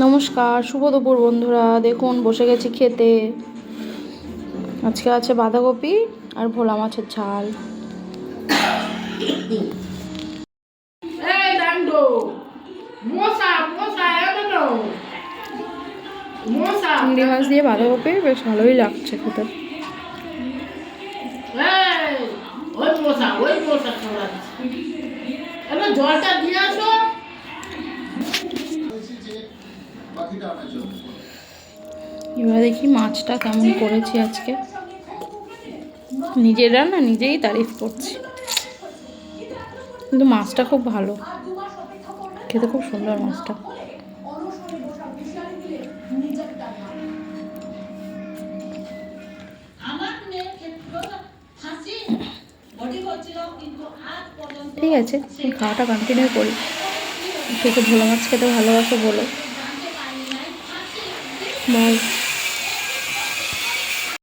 নমস্কার, শুভ দুপুর বন্ধুরা। দেখুন বসে গেছি খেতে। আজকে আছে বাঁধাকপি আর ভোলা মাছের ঝাল। চিংড়ি মাছ দিয়ে বাঁধাকপি বেশ ভালোই লাগছে খেতে। জলটা দিয়ে আসো। এবার দেখি মাছটা কেমন করেছি আজকে। নিজের রান্না নিজেই তারিফ করছি, কিন্তু মাছটা খুব ভালো, খেতে খুব সুন্দর মাছটা। ঠিক আছে, খাওয়াটা কন্টিনিউ করি। কে কে ভোলা মাছ খেতে ভালোবাসো বলো। বাই।